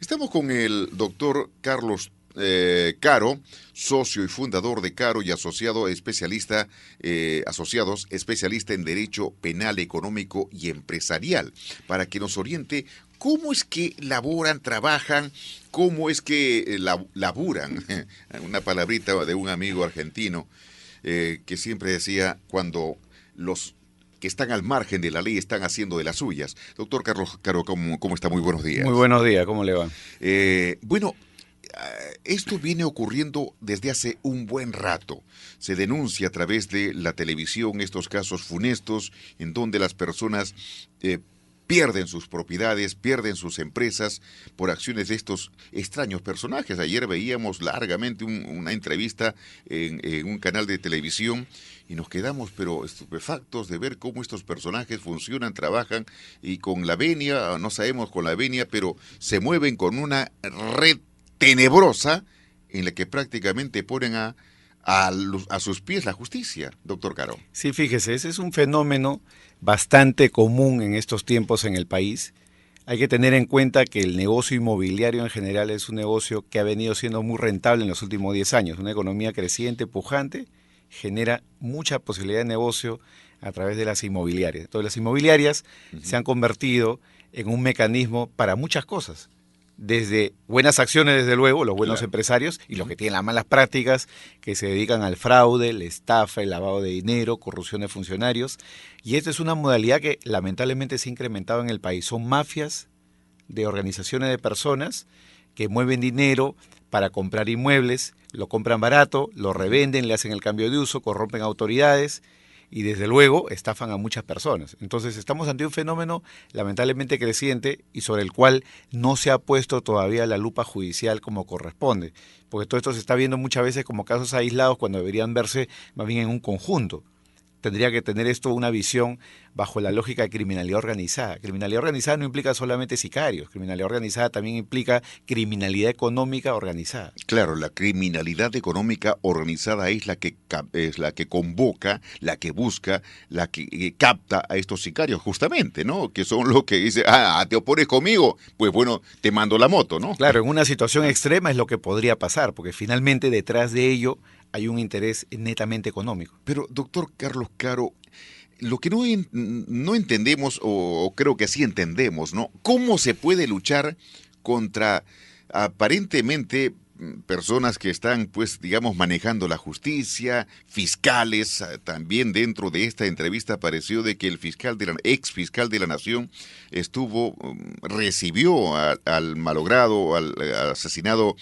Estamos con el doctor Carlos Caro, socio y fundador de Caro y asociado especialista, asociados especialista en Derecho Penal, Económico y Empresarial, para que nos oriente cómo es que laboran, trabajan, cómo es que laburan. Una palabrita de un amigo argentino que siempre decía cuando los que están al margen de la ley están haciendo de las suyas. Doctor Carlos Caro, ¿cómo está? Muy buenos días. Muy buenos días, ¿cómo le va? Bueno, esto viene ocurriendo desde hace un buen rato. Se denuncia a través de la televisión estos casos funestos en donde las personas pierden sus propiedades, pierden sus empresas por acciones de estos extraños personajes. Ayer veíamos largamente una entrevista en un canal de televisión y nos quedamos pero estupefactos de ver cómo estos personajes funcionan, trabajan y con la venia, no sabemos con la venia, pero se mueven con una red tenebrosa en la que prácticamente ponen a sus pies la justicia, doctor Caro. Sí, fíjese, ese es un fenómeno bastante común en estos tiempos en el país. Hay que tener en cuenta que el negocio inmobiliario en general es un negocio que ha venido siendo muy rentable en los últimos 10 años. Una economía creciente, pujante, genera mucha posibilidad de negocio a través de las inmobiliarias. Entonces, las inmobiliarias se han convertido en un mecanismo para muchas cosas. Desde buenas acciones, desde luego, los buenos empresarios y los que tienen las malas prácticas, que se dedican al fraude, la estafa, el lavado de dinero, corrupción de funcionarios. Y esta es una modalidad que lamentablemente se ha incrementado en el país. Son mafias de organizaciones de personas que mueven dinero para comprar inmuebles, lo compran barato, lo revenden, le hacen el cambio de uso, corrompen autoridades y desde luego estafan a muchas personas. Entonces estamos ante un fenómeno lamentablemente creciente y sobre el cual no se ha puesto todavía la lupa judicial como corresponde, porque todo esto se está viendo muchas veces como casos aislados cuando deberían verse más bien en un conjunto. Tendría que tener esto una visión bajo la lógica de criminalidad organizada. Criminalidad organizada no implica solamente sicarios, criminalidad organizada también implica criminalidad económica organizada. Claro, la criminalidad económica organizada es la que convoca, la que busca, la que capta a estos sicarios, justamente, ¿no? Que son los que dicen, te opones conmigo, pues bueno, te mando la moto, ¿no? Claro, en una situación extrema es lo que podría pasar, porque finalmente detrás de ello hay un interés netamente económico. Pero, doctor Carlos Caro, lo que no entendemos, o creo que sí entendemos, ¿no? ¿Cómo se puede luchar contra aparentemente personas que están, pues, digamos, manejando la justicia, fiscales? También dentro de esta entrevista apareció de que el ex fiscal de la Nación recibió al malogrado, al asesinado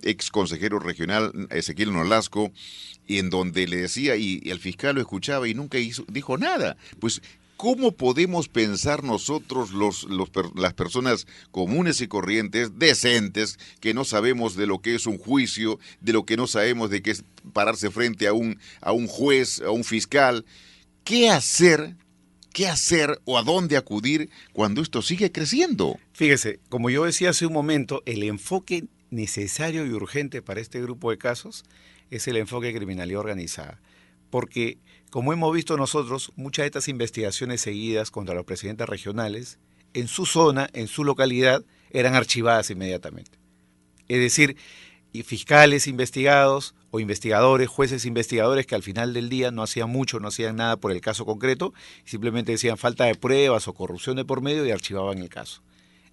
ex consejero regional Ezequiel Nolasco, y en donde le decía, y el fiscal lo escuchaba y nunca dijo nada. Pues, ¿cómo podemos pensar nosotros, las personas comunes y corrientes, decentes, que no sabemos de lo que es un juicio, de lo que no sabemos de qué es pararse frente a un juez, a un fiscal? ¿Qué hacer o a dónde acudir cuando esto sigue creciendo? Fíjese, como yo decía hace un momento, el enfoque necesario y urgente para este grupo de casos es el enfoque de criminalidad organizada. Porque, como hemos visto nosotros, muchas de estas investigaciones seguidas contra los presidentes regionales, en su zona, en su localidad, eran archivadas inmediatamente. Es decir, y fiscales investigados o investigadores, jueces investigadores que al final del día no hacían mucho, no hacían nada por el caso concreto, simplemente decían falta de pruebas o corrupción de por medio y archivaban el caso.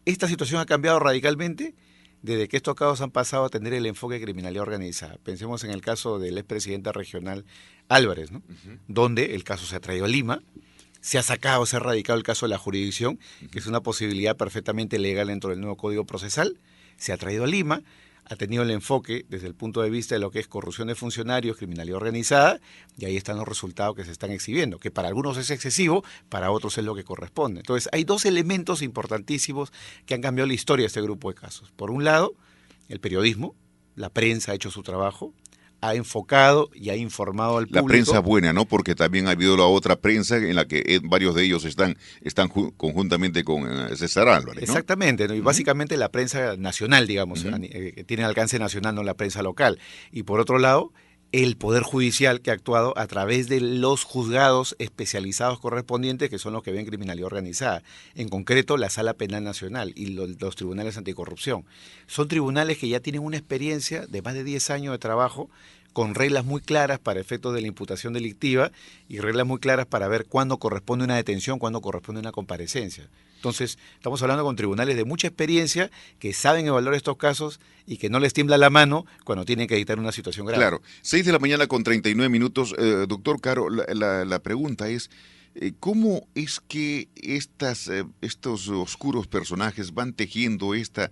Esta situación ha cambiado radicalmente desde que estos casos han pasado a tener el enfoque de criminalidad organizada. Pensemos en el caso del expresidente regional Álvarez, ¿no? Donde el caso se ha traído a Lima, se ha erradicado el caso de la jurisdicción, que es una posibilidad perfectamente legal dentro del nuevo Código Procesal, se ha traído a Lima, ha tenido el enfoque desde el punto de vista de lo que es corrupción de funcionarios, criminalidad organizada, y ahí están los resultados que se están exhibiendo, que para algunos es excesivo, para otros es lo que corresponde. Entonces, hay dos elementos importantísimos que han cambiado la historia de este grupo de casos. Por un lado, el periodismo, la prensa ha hecho su trabajo, ha enfocado y ha informado al público. La prensa buena, ¿no? Porque también ha habido la otra prensa en la que varios de ellos están conjuntamente con César Álvarez, ¿no? Exactamente, ¿no? Y básicamente la prensa nacional, digamos, que tiene alcance nacional, no la prensa local. Y por otro lado, el Poder Judicial, que ha actuado a través de los juzgados especializados correspondientes, que son los que ven criminalidad organizada. En concreto, la Sala Penal Nacional y los tribunales anticorrupción. Son tribunales que ya tienen una experiencia de más de 10 años de trabajo, con reglas muy claras para efectos de la imputación delictiva y reglas muy claras para ver cuándo corresponde una detención, cuándo corresponde una comparecencia. Entonces, estamos hablando con tribunales de mucha experiencia que saben evaluar estos casos y que no les tiembla la mano cuando tienen que dictar una situación grave. Claro, 6 de la mañana con 39 minutos. Doctor Caro, la pregunta es, ¿cómo es que estos oscuros personajes van tejiendo esta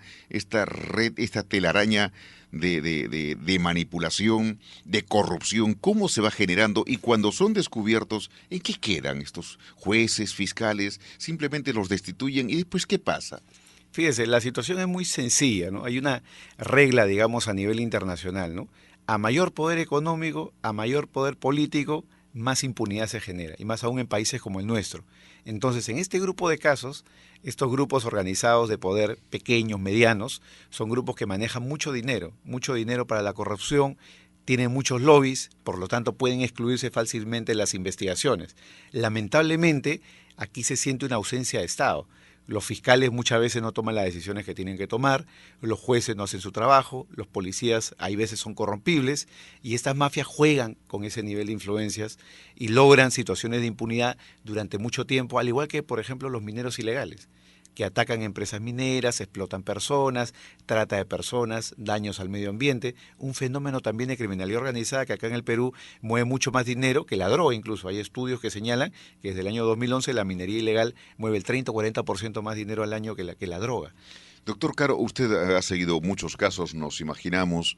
red, esta telaraña de manipulación, de corrupción? ¿Cómo se va generando? Y cuando son descubiertos, ¿en qué quedan estos jueces, fiscales? Simplemente los destituyen y después, ¿qué pasa? Fíjese, la situación es muy sencilla, ¿no? Hay una regla, digamos, a nivel internacional, ¿no? A mayor poder económico, a mayor poder político, más impunidad se genera, y más aún en países como el nuestro. Entonces, en este grupo de casos, estos grupos organizados de poder, pequeños, medianos, son grupos que manejan mucho dinero para la corrupción, tienen muchos lobbies, por lo tanto pueden excluirse fácilmente las investigaciones. Lamentablemente, aquí se siente una ausencia de Estado. Los fiscales muchas veces no toman las decisiones que tienen que tomar, los jueces no hacen su trabajo, los policías hay veces son corrompibles y estas mafias juegan con ese nivel de influencias y logran situaciones de impunidad durante mucho tiempo, al igual que, por ejemplo, los mineros ilegales, que atacan empresas mineras, explotan personas, trata de personas, daños al medio ambiente, un fenómeno también de criminalidad organizada que acá en el Perú mueve mucho más dinero que la droga incluso. Hay estudios que señalan que desde el año 2011 la minería ilegal mueve el 30 o 40% más dinero al año que la droga. Doctor Caro, usted ha seguido muchos casos, nos imaginamos.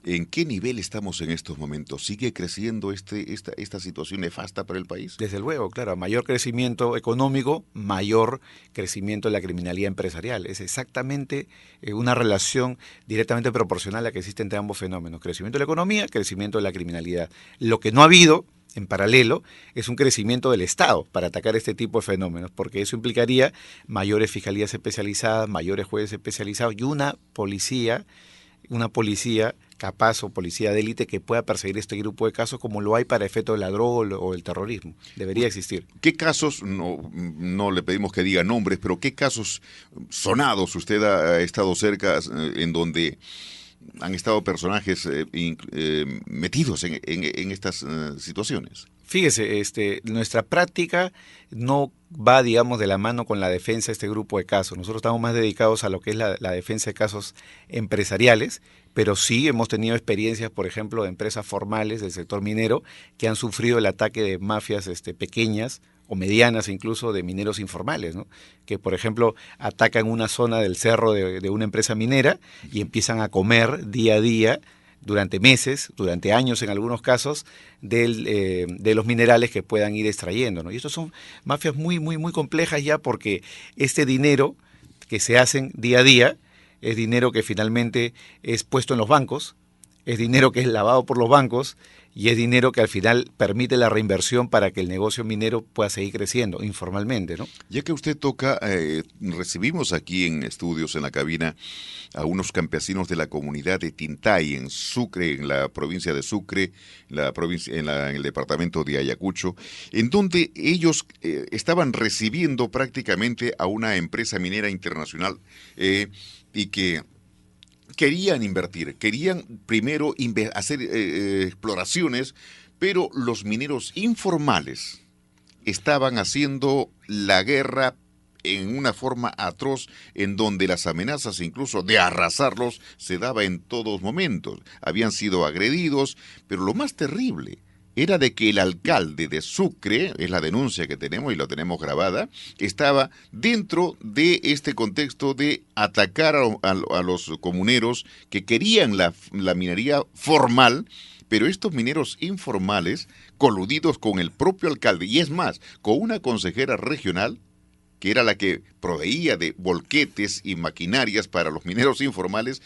¿En qué nivel estamos en estos momentos? ¿Sigue creciendo esta situación nefasta para el país? Desde luego, claro, a mayor crecimiento económico, mayor crecimiento de la criminalidad empresarial. Es exactamente una relación directamente proporcional a la que existe entre ambos fenómenos. Crecimiento de la economía, crecimiento de la criminalidad. Lo que no ha habido, en paralelo, es un crecimiento del Estado para atacar este tipo de fenómenos, porque eso implicaría mayores fiscalías especializadas, mayores jueces especializados y una policía capaz o policía de élite que pueda perseguir este grupo de casos como lo hay para efectos de la droga o el terrorismo. Debería existir. ¿Qué casos, no le pedimos que diga nombres, pero qué casos sonados usted ha estado cerca en donde han estado personajes metidos en estas situaciones? Fíjese, nuestra práctica no va, digamos, de la mano con la defensa de este grupo de casos. Nosotros estamos más dedicados a lo que es la defensa de casos empresariales, pero sí hemos tenido experiencias, por ejemplo, de empresas formales del sector minero que han sufrido el ataque de mafias pequeñas o medianas, incluso de mineros informales, ¿no? Que, por ejemplo, atacan una zona del cerro de una empresa minera y empiezan a comer día a día durante meses, durante años en algunos casos, de los minerales que puedan ir extrayendo, ¿no? Y estos son mafias muy, muy, muy complejas ya porque este dinero que se hacen día a día es dinero que finalmente es puesto en los bancos, es dinero que es lavado por los bancos y es dinero que al final permite la reinversión para que el negocio minero pueda seguir creciendo informalmente, ¿no? Ya que usted toca, recibimos aquí en estudios, en la cabina, a unos campesinos de la comunidad de Tintay, en Sucre, en la provincia de Sucre, en el departamento de Ayacucho, en donde ellos estaban recibiendo prácticamente a una empresa minera internacional y que querían invertir, querían primero hacer exploraciones, pero los mineros informales estaban haciendo la guerra en una forma atroz, en donde las amenazas incluso de arrasarlos se daba en todos momentos. Habían sido agredidos, pero lo más terrible era de que el alcalde de Sucre, es la denuncia que tenemos y la tenemos grabada, estaba dentro de este contexto de atacar a los comuneros que querían la minería formal, pero estos mineros informales coludidos con el propio alcalde, y es más, con una consejera regional, que era la que proveía de volquetes y maquinarias para los mineros informales,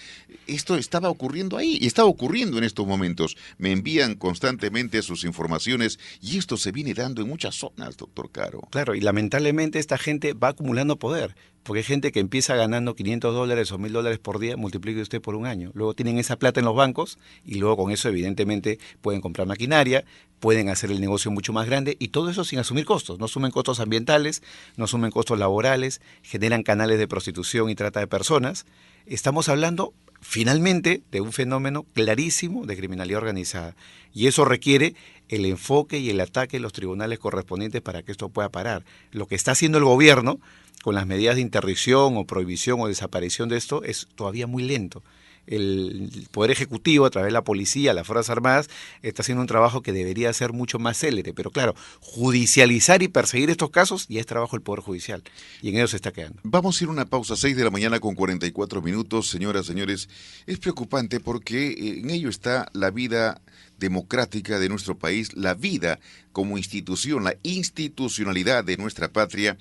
esto estaba ocurriendo ahí, y está ocurriendo en estos momentos. Me envían constantemente sus informaciones, y esto se viene dando en muchas zonas, doctor Caro. Claro, y lamentablemente esta gente va acumulando poder. Porque hay gente que empieza ganando $500 o $1000 por día, multiplique usted por un año. Luego tienen esa plata en los bancos y luego con eso evidentemente pueden comprar maquinaria, pueden hacer el negocio mucho más grande y todo eso sin asumir costos. No asumen costos ambientales, no asumen costos laborales, generan canales de prostitución y trata de personas. Estamos hablando finalmente de un fenómeno clarísimo de criminalidad organizada. Y eso requiere el enfoque y el ataque de los tribunales correspondientes para que esto pueda parar. Lo que está haciendo el gobierno con las medidas de interdicción o prohibición o desaparición de esto es todavía muy lento. El Poder Ejecutivo, a través de la policía, las Fuerzas Armadas, está haciendo un trabajo que debería ser mucho más célere. Pero claro, judicializar y perseguir estos casos ya es trabajo del Poder Judicial. Y en ello se está quedando. Vamos a ir a una pausa, 6 de la mañana con 44 minutos. Señoras, señores, es preocupante porque en ello está la vida democrática de nuestro país, la vida como institución, la institucionalidad de nuestra patria,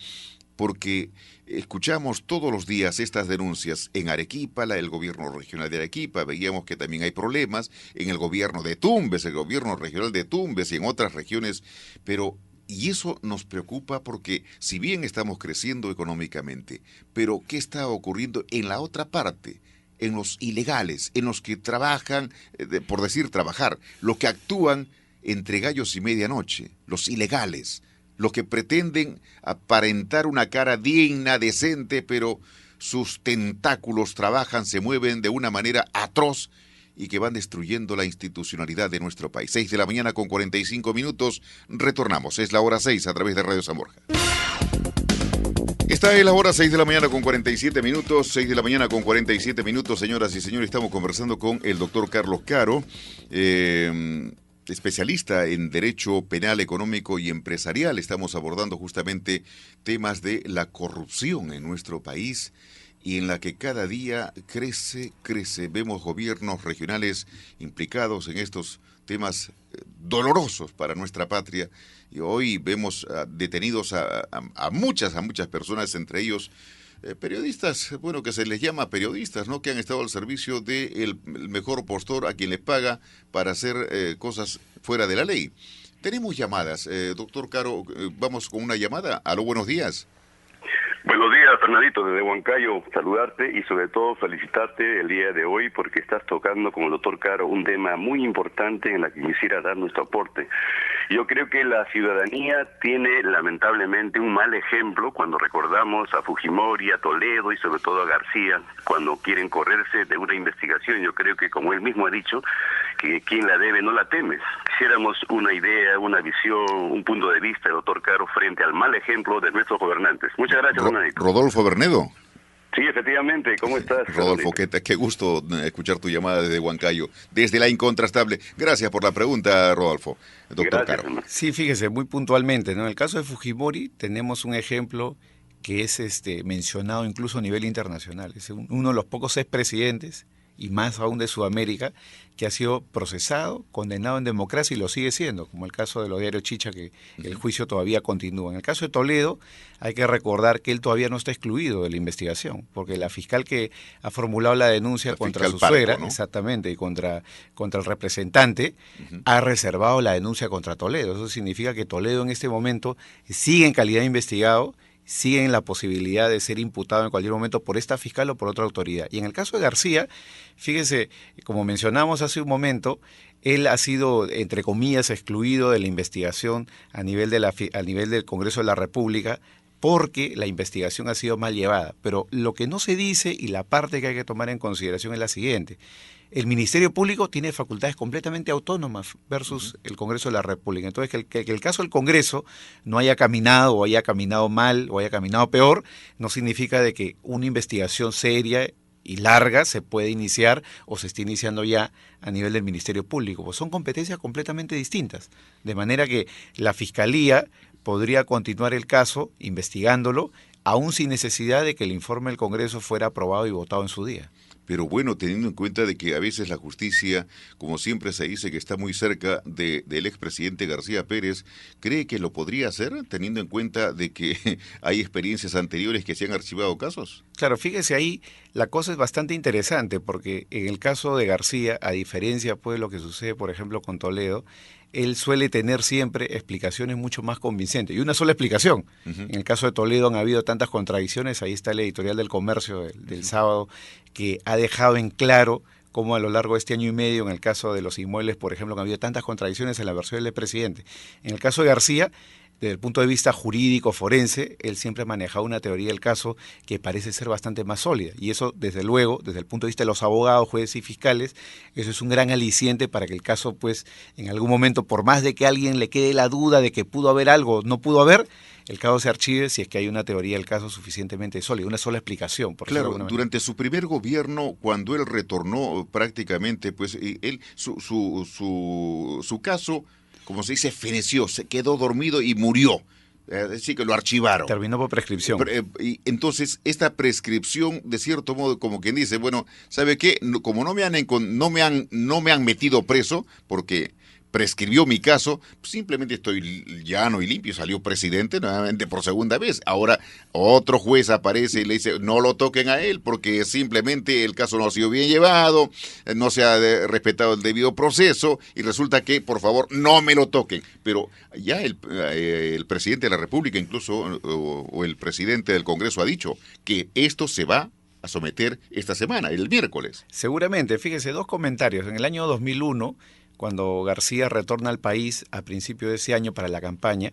porque escuchamos todos los días estas denuncias en Arequipa, el gobierno regional de Arequipa, veíamos que también hay problemas en el gobierno de Tumbes, el gobierno regional de Tumbes y en otras regiones, y eso nos preocupa porque si bien estamos creciendo económicamente, pero ¿qué está ocurriendo en la otra parte? En los ilegales, en los que trabajan, por decir trabajar, los que actúan entre gallos y medianoche, los ilegales, los que pretenden aparentar una cara digna, decente, pero sus tentáculos trabajan, se mueven de una manera atroz y que van destruyendo la institucionalidad de nuestro país. 6 de la mañana con 45 minutos, retornamos, es la hora 6 a través de Radio San Borja. Esta es la hora 6 de la mañana con 47 minutos, 6 de la mañana con 47 minutos, señoras y señores, estamos conversando con el doctor Carlos Caro, especialista en Derecho Penal, Económico y Empresarial. Estamos abordando justamente temas de la corrupción en nuestro país y en la que cada día crece. Vemos gobiernos regionales implicados en estos temas dolorosos para nuestra patria y hoy vemos detenidos a muchas personas, entre ellos periodistas, bueno, que se les llama periodistas, ¿no? Que han estado al servicio del mejor postor a quien les paga para hacer cosas fuera de la ley. Tenemos llamadas. Doctor Caro, vamos con una llamada. Aló, buenos días. Buenos días, Fernandito, desde Huancayo, saludarte y sobre todo felicitarte el día de hoy porque estás tocando, como el doctor Caro, un tema muy importante en el que quisiera dar nuestro aporte. Yo creo que la ciudadanía tiene lamentablemente un mal ejemplo cuando recordamos a Fujimori, a Toledo y sobre todo a García, cuando quieren correrse de una investigación. Yo creo que, como él mismo ha dicho, que quien la debe no la teme. Quisiéramos una idea, una visión, un punto de vista, doctor Caro, frente al mal ejemplo de nuestros gobernantes. Muchas gracias, Fernandito. Rodolfo Bernedo. Sí, efectivamente. ¿Cómo estás? Rodolfo, qué gusto escuchar tu llamada desde Huancayo, desde la incontrastable. Gracias por la pregunta, Rodolfo. Doctor Caro. Sí, fíjese, muy puntualmente, ¿no? En el caso de Fujimori tenemos un ejemplo que es mencionado incluso a nivel internacional. Es uno de los pocos expresidentes, y más aún de Sudamérica, que ha sido procesado, condenado en democracia y lo sigue siendo, como el caso de los diarios Chicha, que el juicio todavía continúa. En el caso de Toledo, hay que recordar que él todavía no está excluido de la investigación, porque la fiscal que ha formulado la denuncia contra su suegra, ¿no? Exactamente, y contra el representante, ha reservado la denuncia contra Toledo. Eso significa que Toledo en este momento sigue en calidad de investigado, siguen la posibilidad de ser imputado en cualquier momento por esta fiscal o por otra autoridad. Y en el caso de García, fíjese, como mencionamos hace un momento, él ha sido, entre comillas, excluido de la investigación a nivel del Congreso de la República porque la investigación ha sido mal llevada. Pero lo que no se dice y la parte que hay que tomar en consideración es la siguiente. El Ministerio Público tiene facultades completamente autónomas versus el Congreso de la República. Entonces, que el caso del Congreso no haya caminado o haya caminado mal o haya caminado peor, no significa de que una investigación seria y larga se puede iniciar o se está iniciando ya a nivel del Ministerio Público. Pues son competencias completamente distintas. De manera que la Fiscalía podría continuar el caso investigándolo, aún sin necesidad de que el informe del Congreso fuera aprobado y votado en su día. Pero bueno, teniendo en cuenta de que a veces la justicia, como siempre se dice que está muy cerca del expresidente García Pérez, ¿cree que lo podría hacer teniendo en cuenta de que hay experiencias anteriores que se han archivado casos? Claro, fíjese ahí, la cosa es bastante interesante porque en el caso de García, a diferencia pues de lo que sucede, por ejemplo, con Toledo, él suele tener siempre explicaciones mucho más convincentes. Y una sola explicación. Ujú. En el caso de Toledo han habido tantas contradicciones, ahí está el editorial del Comercio del sábado, que ha dejado en claro cómo a lo largo de este año y medio, en el caso de los inmuebles, por ejemplo, que ha habido tantas contradicciones en la versión del presidente. En el caso de García, desde el punto de vista jurídico, forense, él siempre ha manejado una teoría del caso que parece ser bastante más sólida. Y eso, desde luego, desde el punto de vista de los abogados, jueces y fiscales, eso es un gran aliciente para que el caso, pues, en algún momento, por más de que a alguien le quede la duda de que pudo haber algo o no pudo haber, el caso se archive si es que hay una teoría del caso suficientemente sólida, una sola explicación. Por decirlo de Claro, alguna manera. durante su primer gobierno, cuando él retornó prácticamente, pues su caso, como se dice, feneció, se quedó dormido y murió. Así que lo archivaron. Terminó por prescripción. Y entonces, esta prescripción, de cierto modo, como quien dice, bueno, ¿sabe qué? Como no me han metido preso, porque prescribió mi caso, simplemente estoy llano y limpio. Salió presidente nuevamente por segunda vez. Ahora otro juez aparece y le dice, no lo toquen a él porque simplemente el caso no ha sido bien llevado, no se ha respetado el debido proceso y resulta que, por favor, no me lo toquen. Pero ya el presidente de la República, incluso, o el presidente del Congreso ha dicho que esto se va a someter esta semana, el miércoles. Seguramente, fíjese, dos comentarios. En el año 2001, cuando García retorna al país a principio de ese año para la campaña,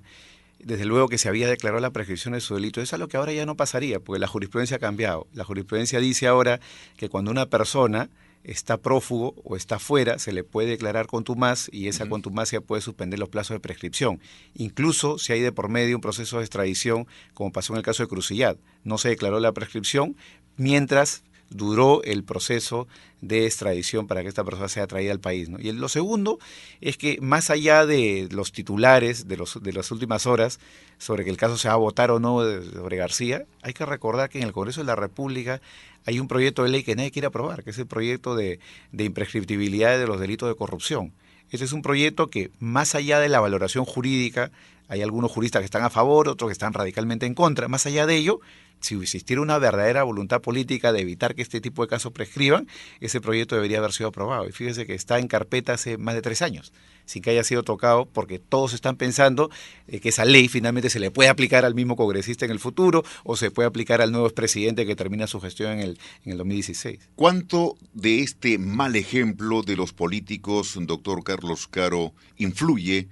desde luego que se había declarado la prescripción de su delito. Es algo que ahora ya no pasaría, porque la jurisprudencia ha cambiado. La jurisprudencia dice ahora que cuando una persona está prófugo o está fuera, se le puede declarar contumaz y esa contumacia puede suspender los plazos de prescripción. Incluso si hay de por medio un proceso de extradición, como pasó en el caso de Crucillat. No se declaró la prescripción mientras duró el proceso de extradición para que esta persona sea traída al país, ¿no? Y lo segundo es que más allá de los titulares de las últimas horas sobre que el caso se va a votar o no sobre García, hay que recordar que en el Congreso de la República hay un proyecto de ley que nadie quiere aprobar, que es el proyecto de imprescriptibilidad de los delitos de corrupción. Este es un proyecto que, más allá de la valoración jurídica, hay algunos juristas que están a favor, otros que están radicalmente en contra. Más allá de ello, si existiera una verdadera voluntad política de evitar que este tipo de casos prescriban, ese proyecto debería haber sido aprobado. Y fíjese que está en carpeta hace más de 3 años, sin que haya sido tocado, porque todos están pensando que esa ley finalmente se le puede aplicar al mismo congresista en el futuro o se puede aplicar al nuevo expresidente que termina su gestión en el 2016. ¿Cuánto de este mal ejemplo de los políticos, doctor Carlos Caro, influye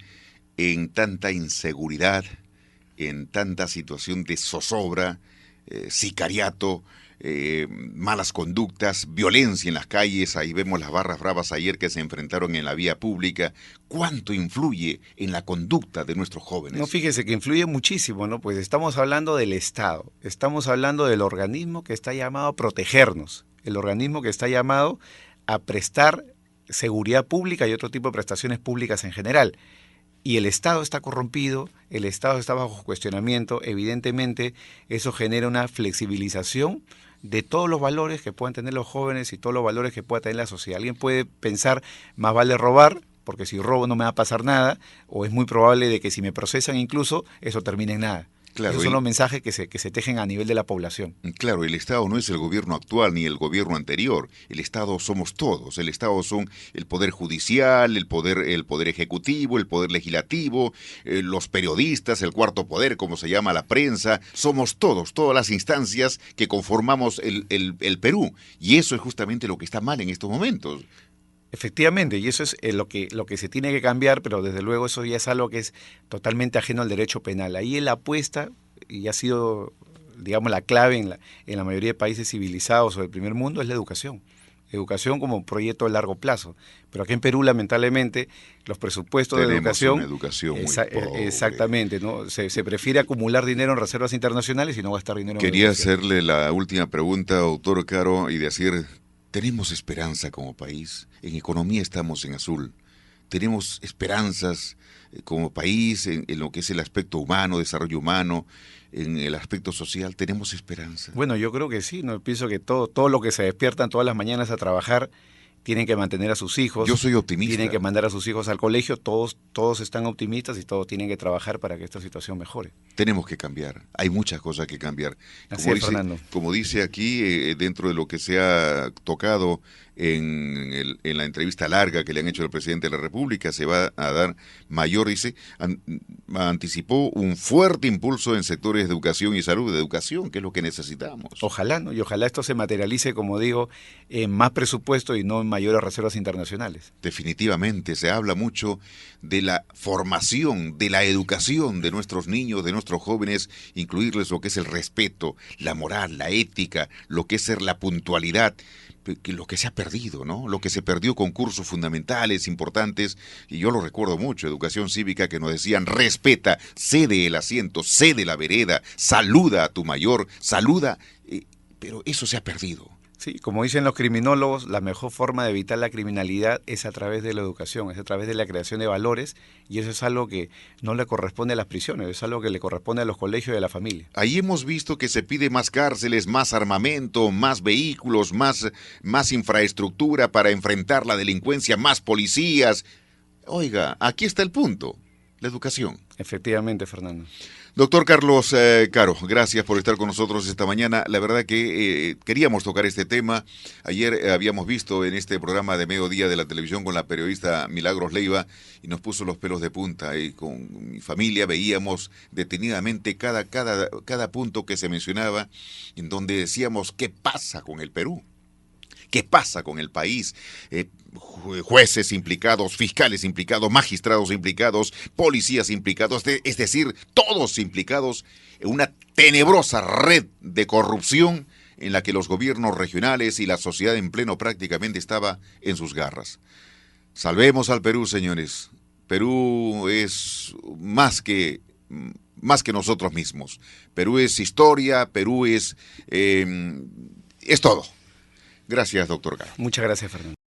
en tanta inseguridad, en tanta situación de zozobra, sicariato, malas conductas, violencia en las calles? Ahí vemos las barras bravas ayer que se enfrentaron en la vía pública. ¿Cuánto influye en la conducta de nuestros jóvenes? No, fíjese que influye muchísimo, ¿no? Pues estamos hablando del Estado, estamos hablando del organismo que está llamado a protegernos, el organismo que está llamado a prestar seguridad pública y otro tipo de prestaciones públicas en general. Y el Estado está corrompido, el Estado está bajo cuestionamiento, evidentemente eso genera una flexibilización de todos los valores que puedan tener los jóvenes y todos los valores que pueda tener la sociedad. Alguien puede pensar, más vale robar, porque si robo no me va a pasar nada, o es muy probable de que si me procesan incluso, eso termine en nada. Claro, esos son los mensajes que se tejen a nivel de la población. Claro, el Estado no es el gobierno actual ni el gobierno anterior. El Estado somos todos. El Estado son el poder judicial, el poder ejecutivo, el poder legislativo, los periodistas, el cuarto poder, como se llama la prensa. Somos todos, todas las instancias que conformamos el Perú. Y eso es justamente lo que está mal en estos momentos. Efectivamente, y eso es lo que se tiene que cambiar, pero desde luego eso ya es algo que es totalmente ajeno al derecho penal. Ahí la apuesta, y ha sido, digamos, la clave en la mayoría de países civilizados o del primer mundo, es la educación. Educación como proyecto de largo plazo. Pero aquí en Perú, lamentablemente, los presupuestos Tenemos de educación... una educación muy pobre. Exactamente, ¿no? Se prefiere acumular dinero en reservas internacionales y no gastar dinero en Quería educación. hacerle la última pregunta, doctor Caro, y decir, ¿tenemos esperanza como país? En economía estamos en azul. ¿Tenemos esperanzas como país en lo que es el aspecto humano, desarrollo humano, en el aspecto social? ¿Tenemos esperanza? Bueno, yo creo que sí, ¿no? Pienso que todo lo que se despiertan todas las mañanas a trabajar tienen que mantener a sus hijos. Yo soy optimista. Tienen que mandar a sus hijos al colegio, todos están optimistas y todos tienen que trabajar para que esta situación mejore. Tenemos que cambiar, hay muchas cosas que cambiar. Así es, Fernando. Como dice aquí, dentro de lo que se ha tocado en la entrevista larga que le han hecho al presidente de la República, se va a dar mayor, anticipó un fuerte impulso en sectores de educación y salud, de educación, que es lo que necesitamos. Ojalá, ¿no? Y ojalá esto se materialice, como digo, en más presupuesto y no en mayores reservas internacionales. Definitivamente, se habla mucho de la formación, de la educación de nuestros niños, de nuestros jóvenes, incluirles lo que es el respeto, la moral, la ética, lo que es ser la puntualidad, lo que se ha perdido, ¿no? Lo que se perdió con cursos fundamentales, importantes, y yo lo recuerdo mucho, educación cívica, que nos decían, respeta, cede el asiento, cede la vereda, saluda a tu mayor, saluda, pero eso se ha perdido. Sí, como dicen los criminólogos, la mejor forma de evitar la criminalidad es a través de la educación, es a través de la creación de valores, y eso es algo que no le corresponde a las prisiones, es algo que le corresponde a los colegios y a la familia. Ahí hemos visto que se pide más cárceles, más armamento, más vehículos, más infraestructura para enfrentar la delincuencia, más policías. Oiga, aquí está el punto, la educación. Efectivamente, Fernando. Doctor Carlos Caro, gracias por estar con nosotros esta mañana. La verdad que queríamos tocar este tema. Ayer habíamos visto en este programa de mediodía de la televisión con la periodista Milagros Leiva y nos puso los pelos de punta. Y con mi familia veíamos detenidamente cada punto que se mencionaba, en donde decíamos, ¿qué pasa con el Perú? ¿Qué pasa con el país? Jueces implicados, fiscales implicados, magistrados implicados, policías implicados, es decir, todos implicados en una tenebrosa red de corrupción en la que los gobiernos regionales y la sociedad en pleno prácticamente estaba en sus garras. Salvemos al Perú, señores. Perú es más que nosotros mismos. Perú es historia, Perú es todo. Gracias, doctor Caro. Muchas gracias, Fernando.